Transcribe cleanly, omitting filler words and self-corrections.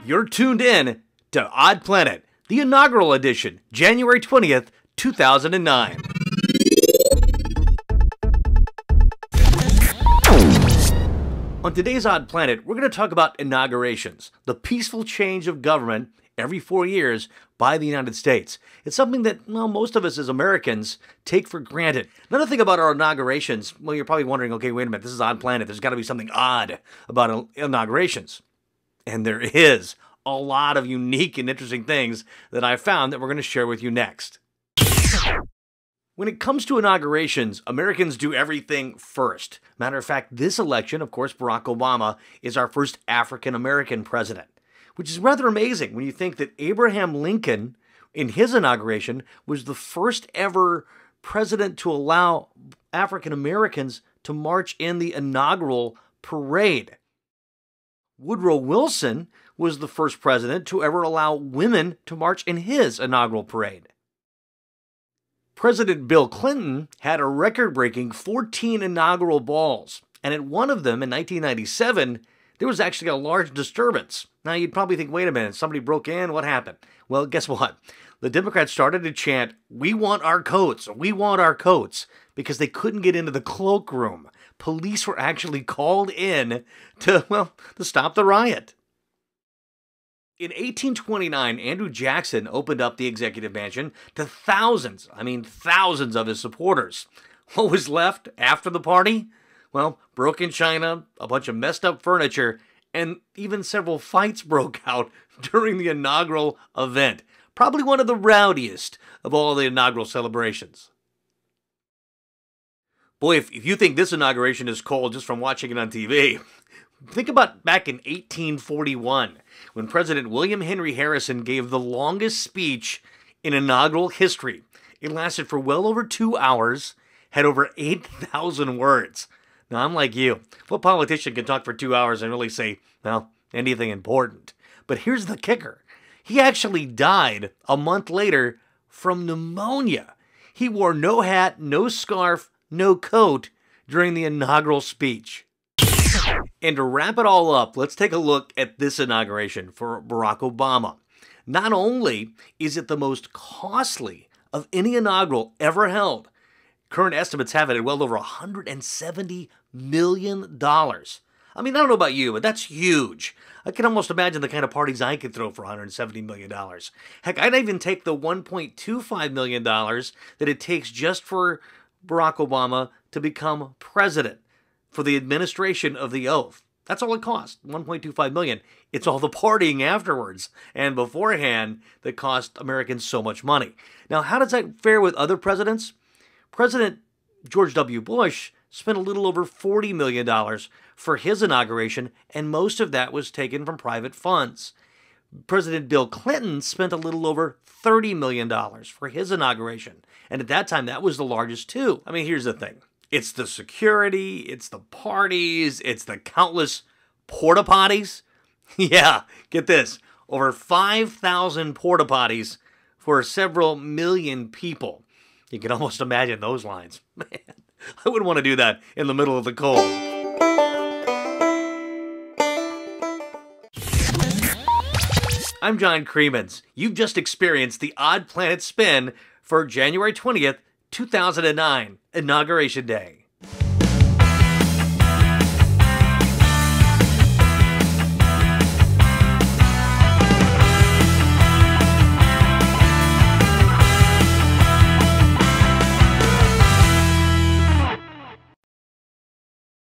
You're tuned in to OddPlanet, the inaugural edition, January 20th, 2009. On today's OddPlanet, we're going to talk about inaugurations, the peaceful change of government every 4 years by the United States. It's something that, well, most of us as Americans take for granted. Another thing about our inaugurations, well, you're probably wondering, okay, wait a minute, this is OddPlanet. There's got to be something odd about inaugurations. And there is a lot of unique and interesting things that I found that we're going to share with you next. When it comes to inaugurations, Americans do everything first. Matter of fact, this election, of course, Barack Obama is our first African-American president, which is rather amazing when you think that Abraham Lincoln, in his inauguration, was the first ever president to allow African-Americans to march in the inaugural parade. Woodrow Wilson was the first president to ever allow women to march in his inaugural parade. President Bill Clinton had a record-breaking 14 inaugural balls, and at one of them in 1997, there was actually a large disturbance. Now, you'd probably think, wait a minute, somebody broke in, what happened? Well, guess what? The Democrats started to chant, "We want our coats, we want our coats," because they couldn't get into the cloakroom. Police were actually called in to stop the riot. In 1829, Andrew Jackson opened up the executive mansion to thousands of his supporters. What was left after the party? Well, broken china, a bunch of messed up furniture, and even several fights broke out during the inaugural event. Probably one of the rowdiest of all the inaugural celebrations. Boy, if you think this inauguration is cold just from watching it on TV, think about back in 1841 when President William Henry Harrison gave the longest speech in inaugural history. It lasted for well over 2 hours, had over 8,000 words. Now, I'm like you. What politician can talk for 2 hours and really say, well, anything important? But here's the kicker. He actually died a month later from pneumonia. He wore no hat, no scarf, no coat during the inaugural speech. And to wrap it all up, let's take a look at this inauguration for Barack Obama. Not only is it the most costly of any inaugural ever held, current estimates have it at well over $170 million. I mean, I don't know about you, but that's huge. I can almost imagine the kind of parties I could throw for $170 million. Heck, I'd even take the $1.25 million that it takes just for Barack Obama to become president for the administration of the oath. That's all it costs, $1.25 million. It's all the partying afterwards and beforehand that cost Americans so much money. Now, how does that fare with other presidents? President George W. Bush spent a little over $40 million for his inauguration, and most of that was taken from private funds. President Bill Clinton spent a little over $30 million for his inauguration, and at that time, that was the largest too. I mean, here's the thing. It's the security, it's the parties, it's the countless porta potties. Yeah, get this, over 5,000 porta potties for several million people. You can almost imagine those lines. Man, I wouldn't want to do that in the middle of the cold. I'm John Cremeans. You've just experienced the OddPlanet spin for January 20th, 2009, Inauguration Day.